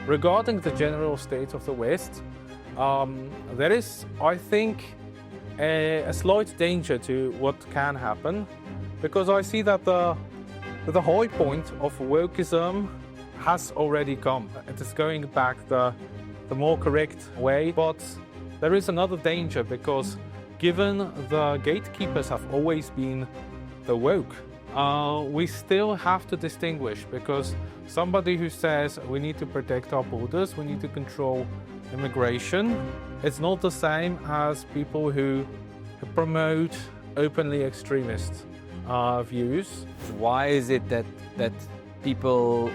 regarding the general state of the West, there is, I think, a slight danger to what can happen, because I see that the high point of wokeism has already come. It is going back the more correct way, but there is another danger, because given the gatekeepers have always been the woke, we still have to distinguish, because somebody who says we need to protect our borders, we need to control immigration, it's not the same as people who promote openly extremist views. Why is it that people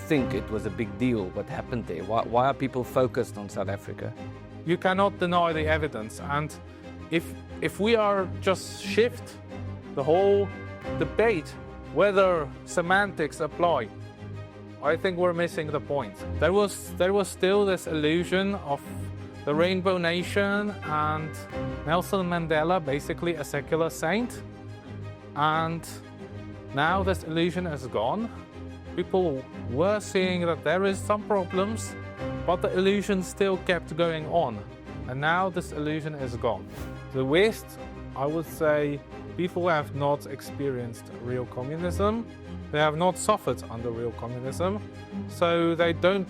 think it was a big deal what happened there? Why are people focused on South Africa? You cannot deny the evidence, and if we are just shift the whole debate whether semantics apply, I think we're missing the point. There was still this illusion of the Rainbow Nation and Nelson Mandela, basically a secular saint, and now this illusion is gone. People were seeing that there is some problems, but the illusion still kept going on, and now this illusion is gone. The West, I would say, people have not experienced real communism. They have not suffered under real communism, so they don't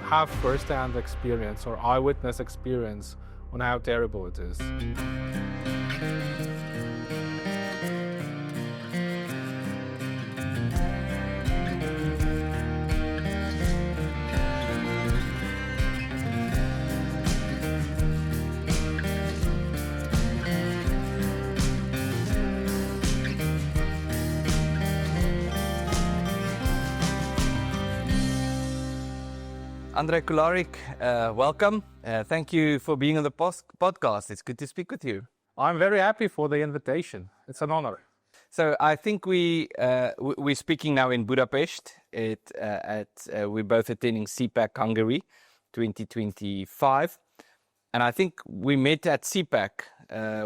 have first-hand experience or eyewitness experience on how terrible it is. Andrej Kolárik, welcome. Thank you for being on the podcast. It's good to speak with you. I'm very happy for the invitation. It's an honor. So I think we're speaking now in Budapest. We're both attending CPAC Hungary 2025. And I think we met at CPAC.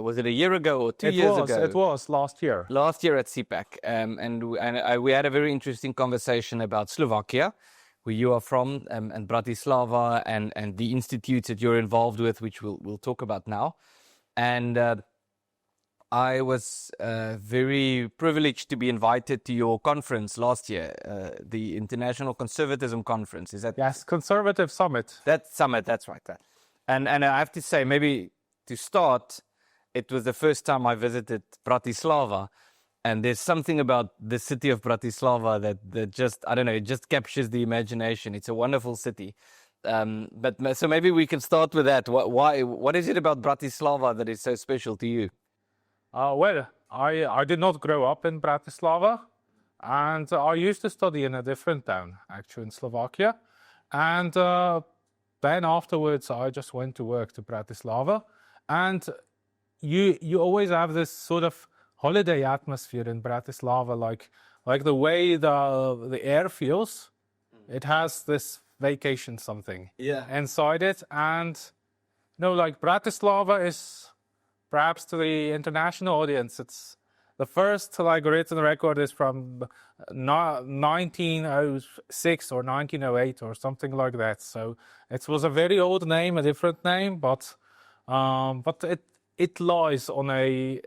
Was it a year ago or 2 years ago? It was last year. Last year at CPAC. And we had a very interesting conversation about Slovakia, where you are from, and Bratislava, and the institutes that you're involved with, which we'll talk about now. And I was very privileged to be invited to your conference last year, the International Conservatism Conference. Is that? Yes, Conservative Summit. That summit, that's right. And I have to say, maybe to start, it was the first time I visited Bratislava. And there's something about the city of Bratislava that just, I don't know, it just captures the imagination. It's a wonderful city. So maybe we can start with that. What is it about Bratislava that is so special to you? Well, I did not grow up in Bratislava, and I used to study in a different town, actually in Slovakia. And then afterwards, I just went to work to Bratislava. And you always have this sort of holiday atmosphere in Bratislava, like the way the air feels. It has this vacation something inside it. And like Bratislava is, perhaps to the international audience, it's the first written record is from 1906 or 1908 or something like that. So it was a very old name, a different name, but it lies where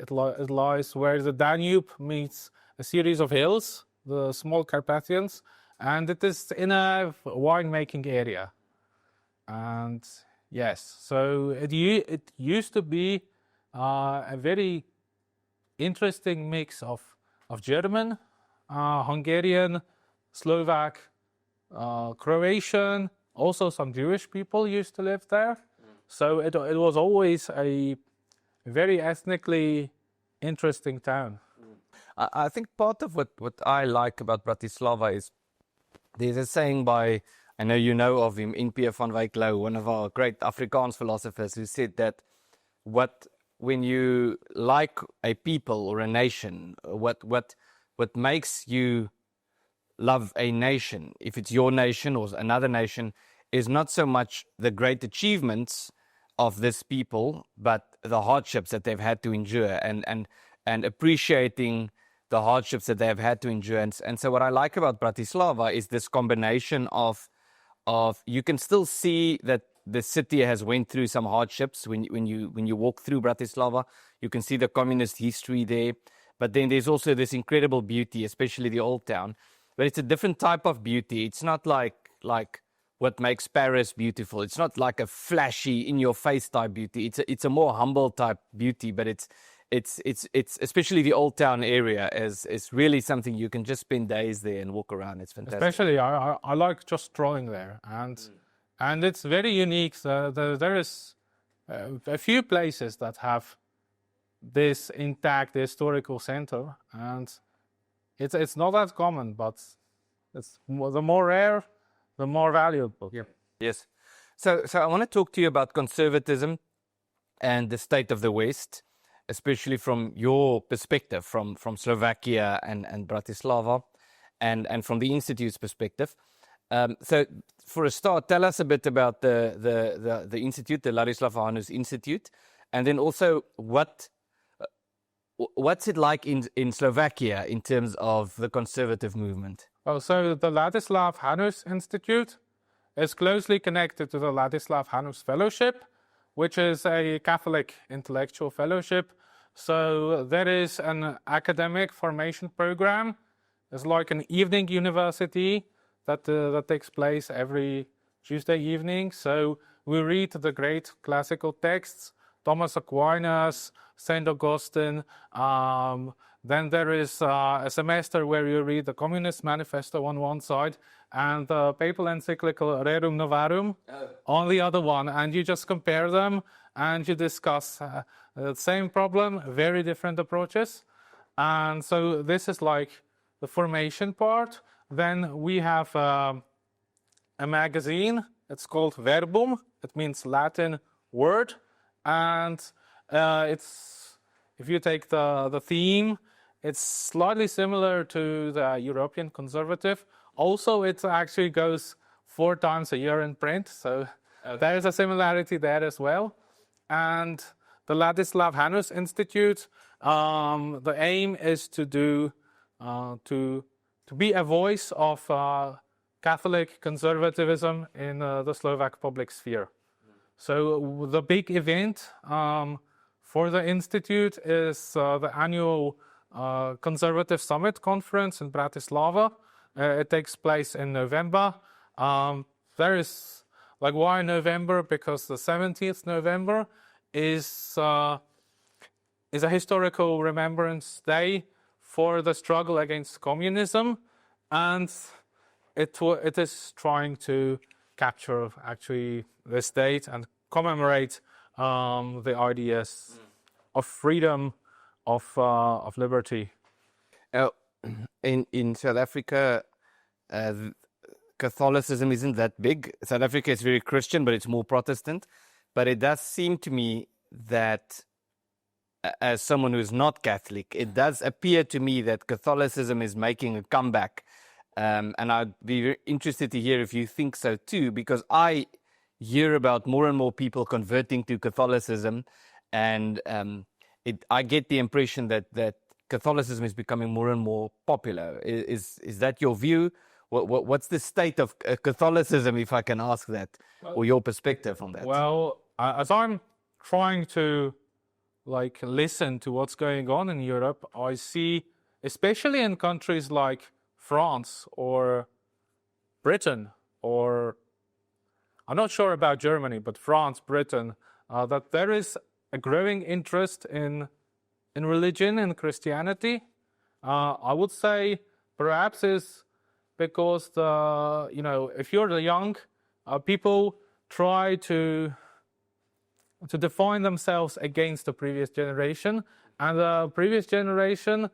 the Danube meets a series of hills, the small Carpathians, and it is in a winemaking area. And yes, so it used to be a very interesting mix of German, Hungarian, Slovak, Croatian, also some Jewish people used to live there. So it was always a very ethnically interesting town. I think part of what I like about Bratislava is there's a saying by, I know you know of him, N.P. van Wyk Louw, one of our great Afrikaans philosophers, who said that when you like a people or a nation, what makes you love a nation, if it's your nation or another nation, is not so much the great achievements of this people, but the hardships that they've had to endure, and appreciating the hardships that they have had to endure. And so what I like about Bratislava is this combination of you can still see that the city has went through some hardships. When you walk through Bratislava, you can see the communist history there. But then there's also this incredible beauty, especially the old town. But it's a different type of beauty. It's not like what makes Paris beautiful. It's not like a flashy, in-your-face type beauty. It's a more humble type beauty. But it's especially the old town area is really something you can just spend days there and walk around. It's fantastic. Especially, I like just strolling there, and it's very unique. There is a few places that have this intact historical center, and it's not that common, but it's the more rare, the more valuable. Yeah. Yes. So I want to talk to you about conservatism and the state of the West, especially from your perspective, from Slovakia and Bratislava, and from the Institute's perspective. So for a start, tell us a bit about the Institute, the Ladislav Hanus Institute, and then also what's it like in Slovakia in terms of the conservative movement? Oh, so the Ladislav Hanus Institute is closely connected to the Ladislav Hanus Fellowship, which is a Catholic intellectual fellowship. So there is an academic formation program. It's like an evening university that takes place every Tuesday evening. So we read the great classical texts, Thomas Aquinas, St. Augustine. Then there is a semester where you read the Communist Manifesto on one side and the papal encyclical Rerum Novarum on the other one. And you just compare them and you discuss the same problem, very different approaches. And so this is like the formation part. Then we have a magazine. It's called Verbum. It means Latin word. And if you take the theme, it's slightly similar to the European Conservative. Also, it actually goes 4 times a year in print. So there is a similarity there as well. And the Ladislav Hanus Institute, the aim is to be a voice of Catholic conservatism in the Slovak public sphere. So the big event for the Institute is the annual Conservative Summit Conference in Bratislava. It takes place in November. There is, why November? Because the 17th November is a historical remembrance day for the struggle against communism, and it is trying to capture actually this date and commemorate the ideas of freedom, of liberty. In South Africa, Catholicism isn't that big. South Africa is very Christian, but it's more Protestant. But it does seem to me that, as someone who is not Catholic, it does appear to me that Catholicism is making a comeback. And I'd be very interested to hear if you think so too, because I hear about more and more people converting to Catholicism, and I get the impression that Catholicism is becoming more and more popular. Is that your view? What's the state of Catholicism, if I can ask that, or your perspective on that? Well, as I'm trying to listen to what's going on in Europe, I see, especially in countries like France or Britain, or I'm not sure about Germany, but France, Britain, that there is a growing interest in religion and Christianity. I would say perhaps is because if you're young, people try to define themselves against the previous generation, and the previous generation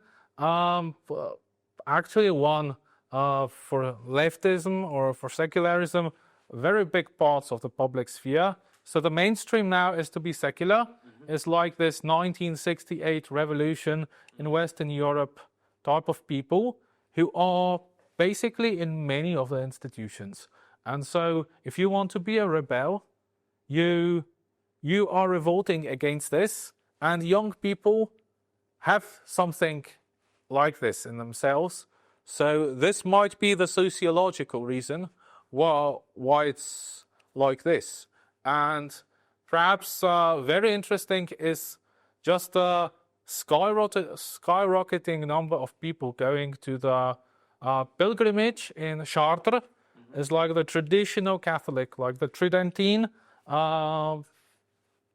actually won for leftism or for secularism very big parts of the public sphere. So the mainstream now is to be secular. It's like this 1968 revolution in Western Europe type of people who are basically in many of the institutions. And so if you want to be a rebel, you are revolting against this, and young people have something like this in themselves. So this might be the sociological reason why it's like this. And perhaps very interesting is just the skyrocketing number of people going to the pilgrimage in Chartres. It's like the traditional Catholic, like the Tridentine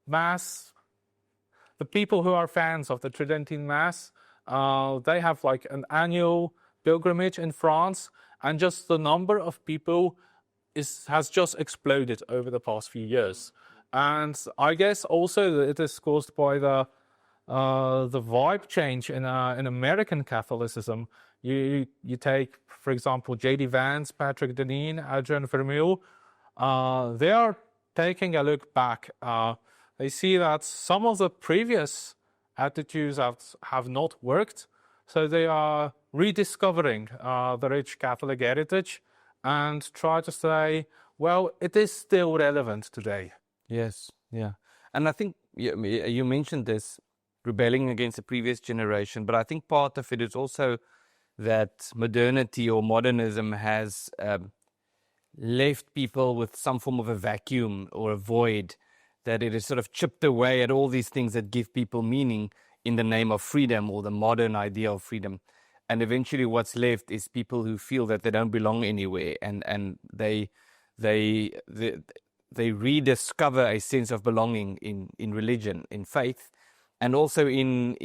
Mass. The people who are fans of the Tridentine Mass, they have like an annual pilgrimage in France, and just the number of people has just exploded over the past few years. And I guess also that it is caused by the vibe change in American Catholicism. You take, for example, J.D. Vance, Patrick Deneen, Adrian Vermeule. They are taking a look back. They see that some of the previous attitudes have not worked, so they are rediscovering the rich Catholic heritage and try to say, well, it is still relevant today. Yes, yeah. And I think you mentioned this, rebelling against the previous generation, but I think part of it is also that modernity or modernism has left people with some form of a vacuum or a void, that it has sort of chipped away at all these things that give people meaning in the name of freedom or the modern idea of freedom. And eventually what's left is people who feel that they don't belong anywhere, and they rediscover a sense of belonging in religion, in faith, and also in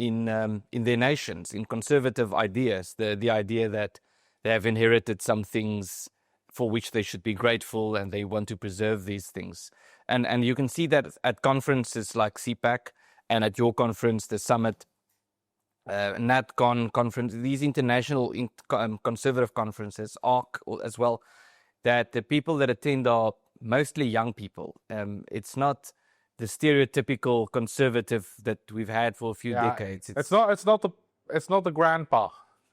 their nations, in conservative ideas, the idea that they have inherited some things for which they should be grateful, and they want to preserve these things. And you can see that at conferences like CPAC, and at your conference, the Summit, NatCon conference, these international conservative conferences, ARC as well, that the people that attend are mostly young people. It's not the stereotypical conservative that we've had for a few decades. It's not the grandpa.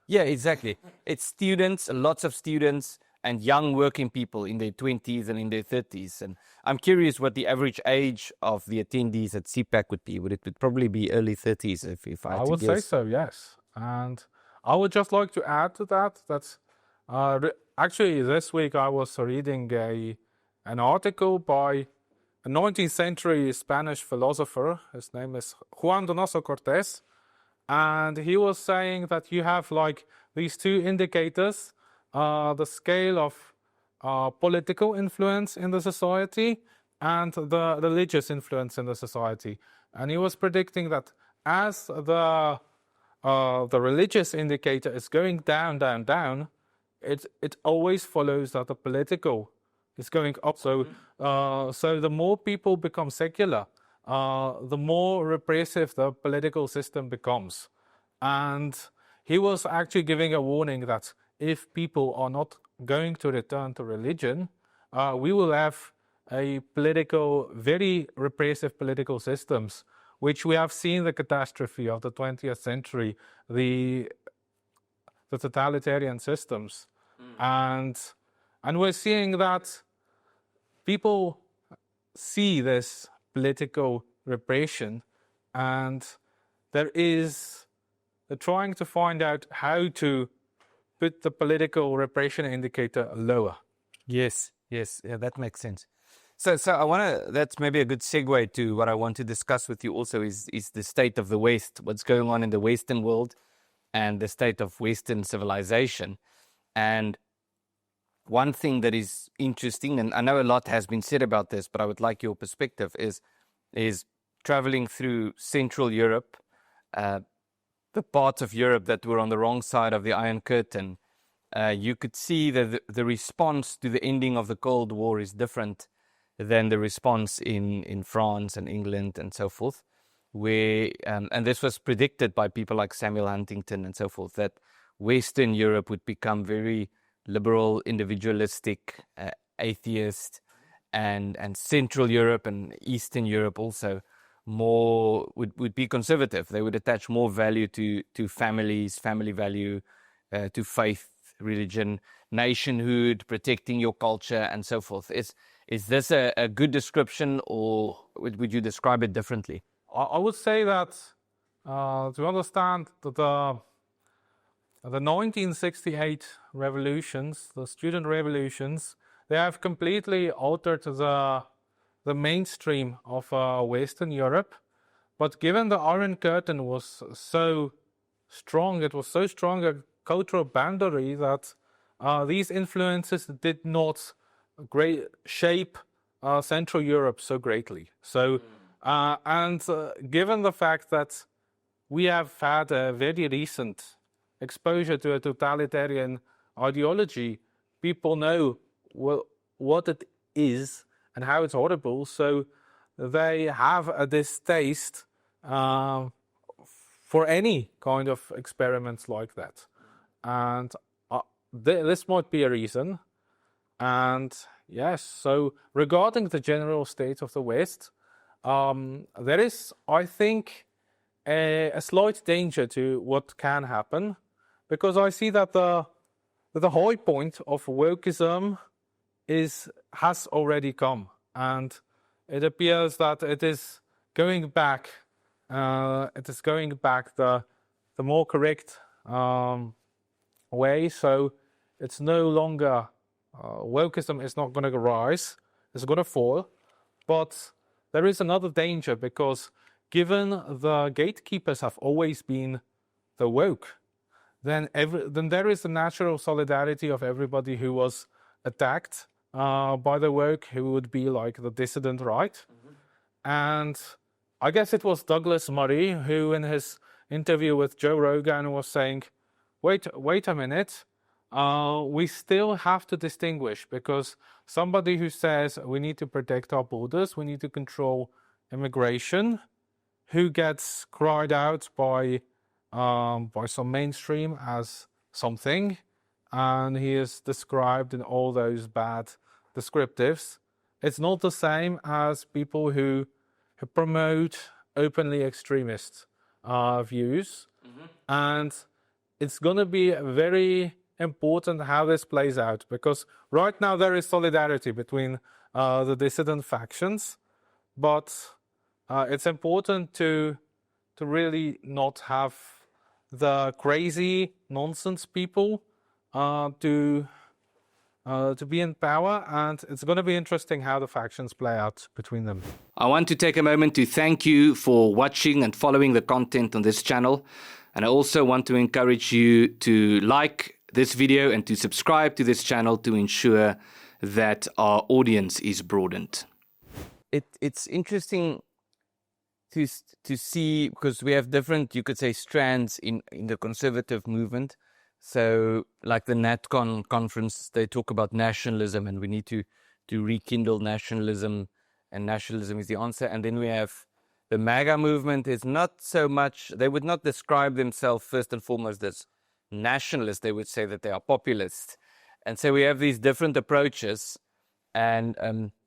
Yeah, exactly. It's students, lots of students, and young working people in their 20s and in their 30s. And I'm curious what the average age of the attendees at CPAC would be. Would probably be early 30s if I had to would guess? say so, yes. And I would just like to add to that actually this week I was reading an article by a 19th century Spanish philosopher. His name is Juan Donoso Cortés. And he was saying that you have like these two indicators, the scale of political influence in the society and the religious influence in the society. And he was predicting that as the religious indicator is going down, it always follows that the political is going up. So the more people become secular, the more repressive the political system becomes. And he was actually giving a warning that if people are not going to return to religion, we will have a very repressive political systems, which we have seen the catastrophe of the 20th century, the totalitarian systems. And we're seeing that people see this political repression, and they're trying to find out how to put the political repression indicator lower. Yes, yeah, that makes sense. So I want to, that's maybe a good segue to what I want to discuss with you also is the state of the West, what's going on in the Western world and the state of Western civilization. And one thing that is interesting, and I know a lot has been said about this, but I would like your perspective, is traveling through Central Europe, the parts of Europe that were on the wrong side of the Iron Curtain. You could see that the response to the ending of the Cold War is different than the response in France and England and so forth, where and this was predicted by people like Samuel Huntington and so forth, that Western Europe would become very liberal, individualistic, atheist, and Central Europe and Eastern Europe also more would be conservative. They would attach more value to families, family value, to faith, religion, nationhood, protecting your culture, and so forth. Is this a good description, or would you describe it differently? I would say that to understand that the 1968 revolutions, the student revolutions, they have completely altered the mainstream of Western Europe. But given the Iron Curtain was so strong, it was so strong a cultural boundary that these influences did not shape Central Europe so greatly. So, given the fact that we have had a very recent exposure to a totalitarian ideology, people know what it is and how it's horrible. So they have a distaste for any kind of experiments like that. And this might be a reason. And yes, so regarding the general state of the West, there is, I think, a slight danger to what can happen, because I see that the high point of wokeism has already come, and it appears that it is going back. It is going back the more correct way. So it's no longer wokeism is not going to rise; it's going to fall. But there is another danger, because given the gatekeepers have always been the woke, then there is a natural solidarity of everybody who was attacked by the woke, who would be like the dissident right. Mm-hmm. And I guess it was Douglas Murray who, in his interview with Joe Rogan, was saying, wait a minute, we still have to distinguish, because somebody who says we need to protect our borders, we need to control immigration, who gets cried out by some mainstream as something, and he is described in all those bad descriptives. It's not the same as people who promote openly extremist views. Mm-hmm. And it's going to be very important how this plays out, because right now there is solidarity between the dissident factions, but it's important to really not have the crazy nonsense people to be in power, and it's going to be interesting how the factions play out between them. I want to take a moment to thank you for watching and following the content on this channel, and I also want to encourage you to like this video and to subscribe to this channel to ensure that our audience is broadened. It's interesting to see, because we have different, you could say, strands in the conservative movement. So like the NatCon conference, they talk about nationalism, and we need to rekindle nationalism, and nationalism is the answer. And then we have the MAGA movement is not so much, they would not describe themselves first and foremost as nationalists, they would say that they are populists. And so we have these different approaches. And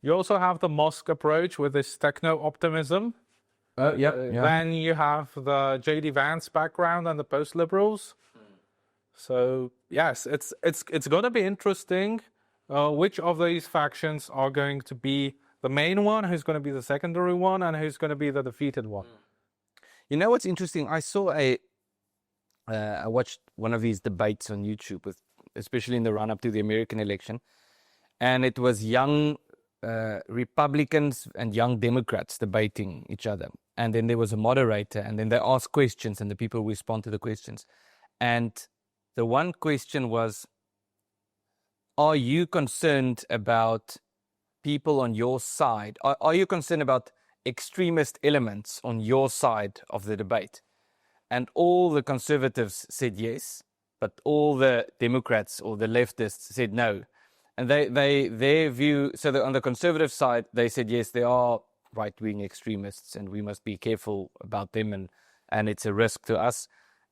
you also have the Musk approach with this techno-optimism. Then you have the J.D. Vance background and the post-liberals. So yes, it's going to be interesting which of these factions are going to be the main one, who's going to be the secondary one, and who's going to be the defeated one. You know what's interesting? I saw I watched one of these debates on YouTube, especially in the run-up to the American election, and it was young Republicans and young Democrats debating each other. And then there was a moderator, and then they asked questions, and the people respond to the questions. And the one question was, are you concerned about people on your side? Are you concerned about extremist elements on your side of the debate? And all the conservatives said yes, but all the Democrats or the leftists said no. And their view, so on the conservative side, they said yes, there are right-wing extremists, and we must be careful about them, and it's a risk to us.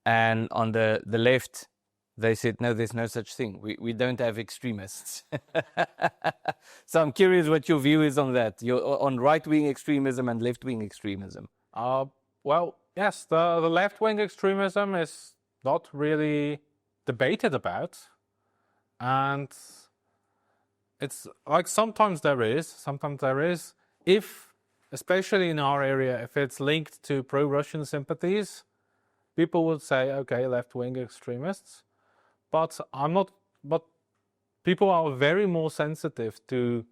And on the left, they said, no, there's no such thing. We don't have extremists. So I'm curious what your view is on that, on right-wing extremism and left-wing extremism. Well, yes, the left-wing extremism is not really debated about. And it's like sometimes there is. If, especially in our area, if it's linked to pro-Russian sympathies, people would say, okay, left-wing extremists. But people are very more sensitive to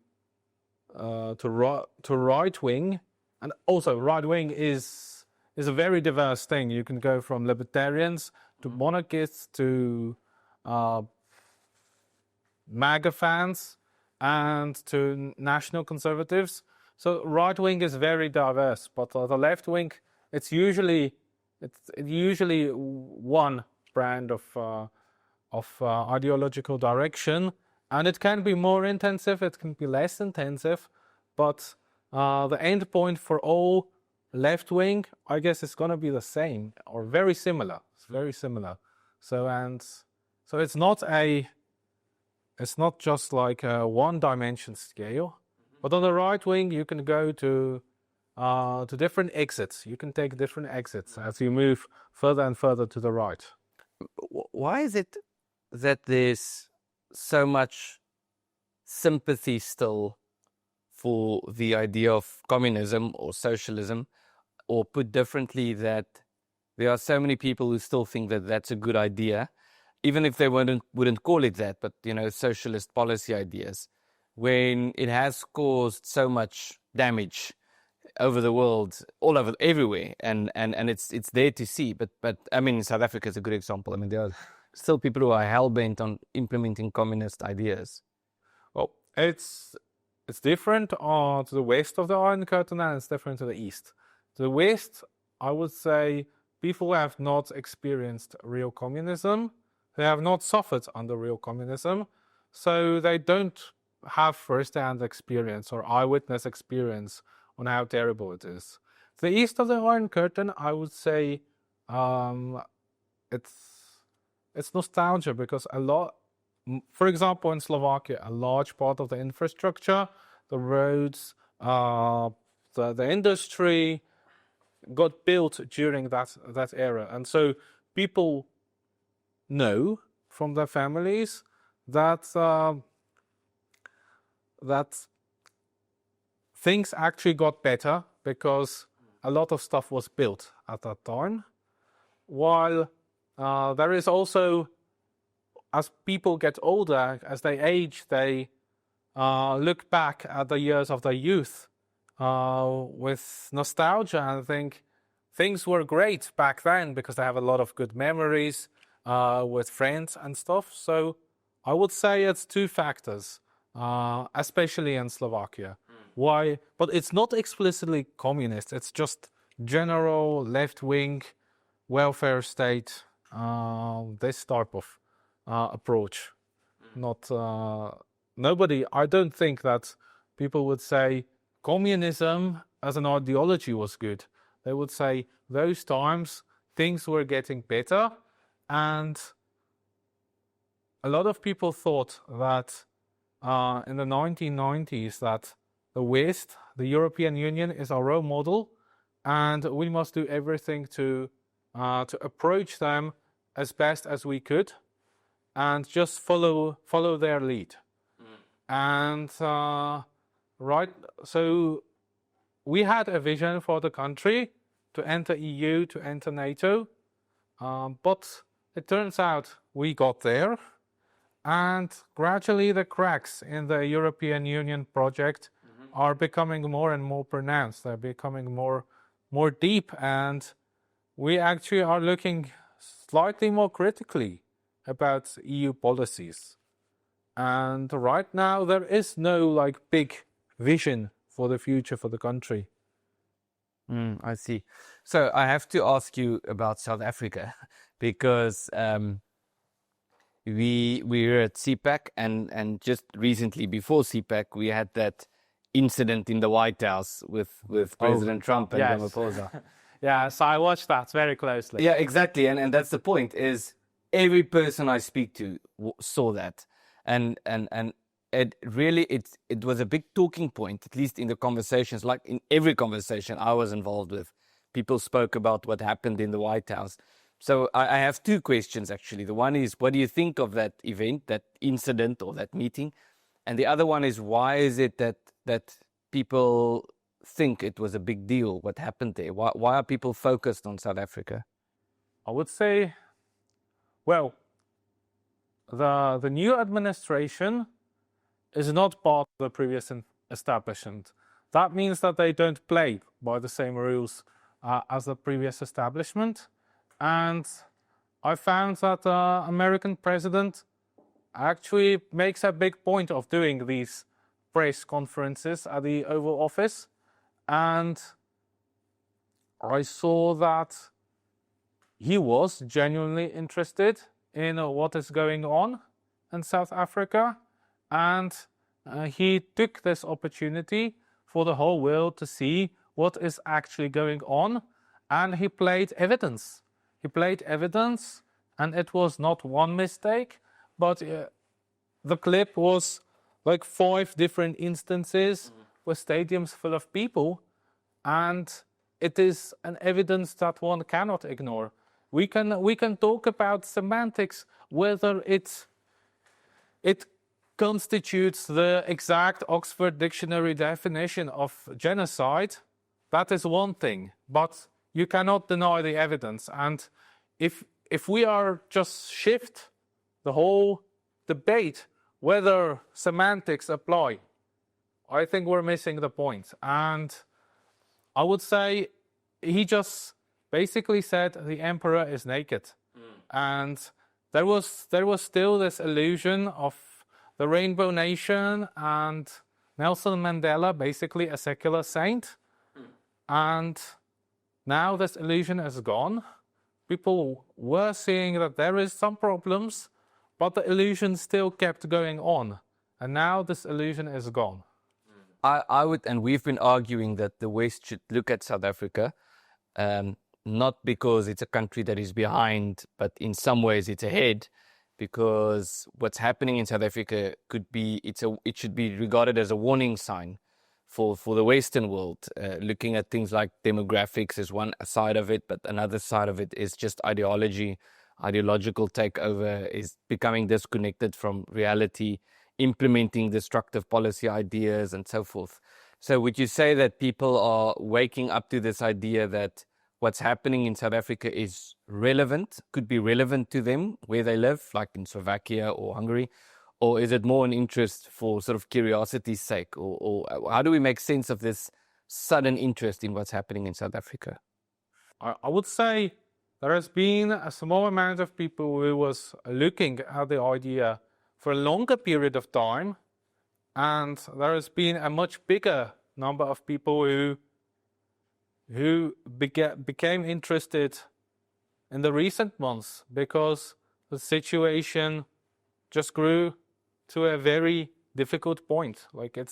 right wing, and also right wing is a very diverse thing. You can go from libertarians to monarchists to MAGA fans and to national conservatives. So right wing is very diverse, but the left wing, it's usually one brand of ideological direction, and it can be more intensive, it can be less intensive, but the end point for all left wing, I guess, is going to be the same or very similar. It's very similar. So it's not just like a one-dimension scale, but on the right wing you can go to different exits. You can take different exits as you move further and further to the right. Why is it that there's so much sympathy still for the idea of communism or socialism, or put differently, that there are so many people who still think that that's a good idea, even if they wouldn't call it that, but socialist policy ideas, when it has caused so much damage over the world, all over, everywhere, and it's there to see. But I mean, South Africa is a good example. I mean, there are still people who are hell-bent on implementing communist ideas. Well, it's different to the west of the Iron Curtain, and it's different to the east. To the west, I would say people have not experienced real communism. They have not suffered under real communism, so they don't have first-hand experience or eyewitness experience on how terrible it is. The east of the Iron Curtain, I would say, it's nostalgia, because for example, in Slovakia, a large part of the infrastructure, the roads, the industry, got built during that era, and so people know from their families that things actually got better because a lot of stuff was built at that time. While there is also, as people get older, as they age, they look back at the years of their youth with nostalgia and think things were great back then because they have a lot of good memories with friends and stuff. So I would say it's two factors, especially in Slovakia. Why? But it's not explicitly communist. It's just general left-wing welfare state, this type of approach. Not nobody. I don't think that people would say communism as an ideology was good. They would say those times things were getting better, and a lot of people thought that in the 1990s that the West, the European Union, is our role model, and we must do everything to approach them as best as we could, and just follow their lead. And so we had a vision for the country to enter EU, to enter NATO, but it turns out we got there, and gradually the cracks in the European Union project are becoming more and more pronounced. They're becoming more deep, and we actually are looking slightly more critically about EU policies. And right now there is no big vision for the future for the country. I see. So I have to ask you about South Africa, because we were at CPAC, and just recently before CPAC we had that incident in the White House with President Trump and Ramaphosa. Yeah, so I watched that very closely. Yeah, exactly, and that's the point. Is every person I speak to saw that, and it really it was a big talking point, at least in the conversations. Like in every conversation I was involved with, people spoke about what happened in the White House. So I have two questions actually. The one is, what do you think of that event, that incident, or that meeting? And the other one is, why is it that people think it was a big deal, what happened there? Why are people focused on South Africa? I would say, well, the new administration is not part of the previous establishment. That means that they don't play by the same rules as the previous establishment. And I found that the American president actually makes a big point of doing these press conferences at the Oval Office. And I saw that he was genuinely interested in what is going on in South Africa. And he took this opportunity for the whole world to see what is actually going on. And he played evidence. He played evidence, and it was not one mistake, but the clip was like 5 different instances with stadiums full of people. And it is an evidence that one cannot ignore. We can talk about semantics, whether it constitutes the exact Oxford Dictionary definition of genocide. That is one thing, but you cannot deny the evidence. And if we are just shift the whole debate whether semantics apply, I think we're missing the point. And I would say he just basically said the emperor is naked. And there was still this illusion of the Rainbow Nation and Nelson Mandela, basically a secular saint. And now this illusion is gone. People were seeing that there is some problems, but the illusion still kept going on. And now this illusion is gone. I would, and we've been arguing that the West should look at South Africa, not because it's a country that is behind, but in some ways it's ahead, because what's happening in South Africa it should be regarded as a warning sign for the Western world. Looking at things like demographics is one side of it, but another side of it is just ideological takeover, is becoming disconnected from reality, implementing destructive policy ideas and so forth. So would you say that people are waking up to this idea that what's happening in South Africa is relevant, could be relevant to them where they live, like in Slovakia or Hungary? Or is it more an interest for sort of curiosity's sake? Or how do we make sense of this sudden interest in what's happening in South Africa? I would say there has been a small amount of people who was looking at the idea for a longer period of time, and there has been a much bigger number of people who became interested in the recent months, because the situation just grew to a very difficult point. Like it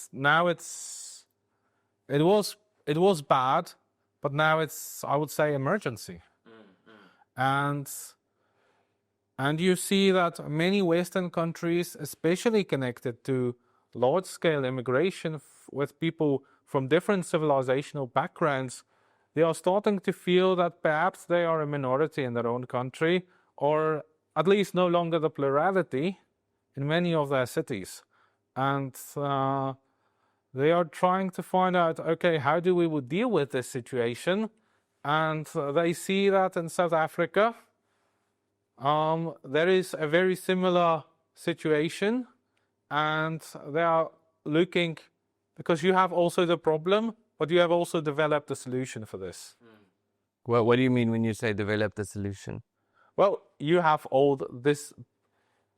was bad, but now it's, I would say, emergency. And you see that many Western countries, especially connected to large-scale immigration with people from different civilizational backgrounds, they are starting to feel that perhaps they are a minority in their own country, or at least no longer the plurality in many of their cities. And they are trying to find out, okay, how do we deal with this situation? And they see that in South Africa, there is a very similar situation, and they are looking, because you have also the problem, but you have also developed a solution for this. Well, what do you mean when you say developed a solution? Well, you have all this,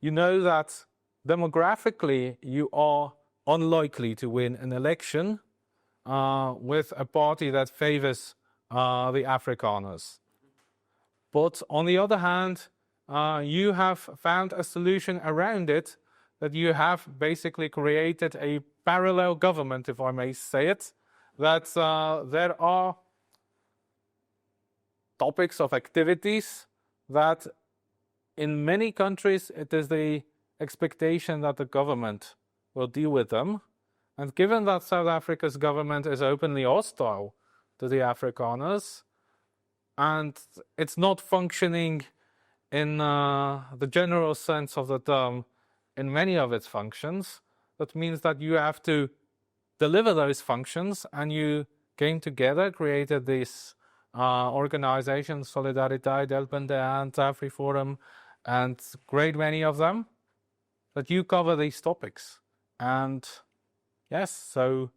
you know that demographically you are unlikely to win an election with a party that favors the Afrikaners. But on the other hand, you have found a solution around it, that you have basically created a parallel government, if I may say it, that there are topics of activities that in many countries it is the expectation that the government will deal with them. And given that South Africa's government is openly hostile to the Afrikaners, and it's not functioning in the general sense of the term in many of its functions, that means that you have to deliver those functions, and you came together, created this organization, Solidariteit, Helpende Hand, AfriForum, and great many of them. that you cover these topics. And yes, so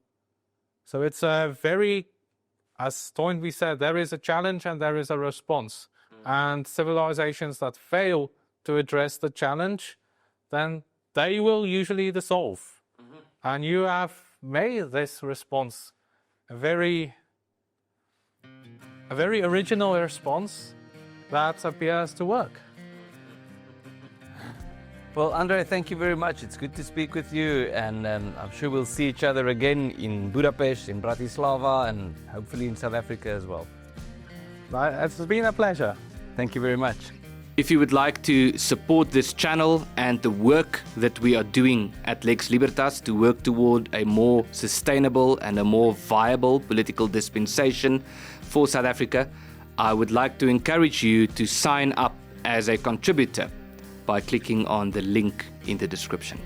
it's a very, as Toynbee said, there is a challenge and there is a response. And civilizations that fail to address the challenge, then they will usually dissolve. And you have made this response a very original response that appears to work. Well, Andrej, thank you very much. It's good to speak with you, and I'm sure we'll see each other again in Budapest, in Bratislava, and hopefully in South Africa as well. It's been a pleasure. Thank you very much. If you would like to support this channel and the work that we are doing at Lex Libertas to work toward a more sustainable and a more viable political dispensation for South Africa, I would like to encourage you to sign up as a contributor by clicking on the link in the description.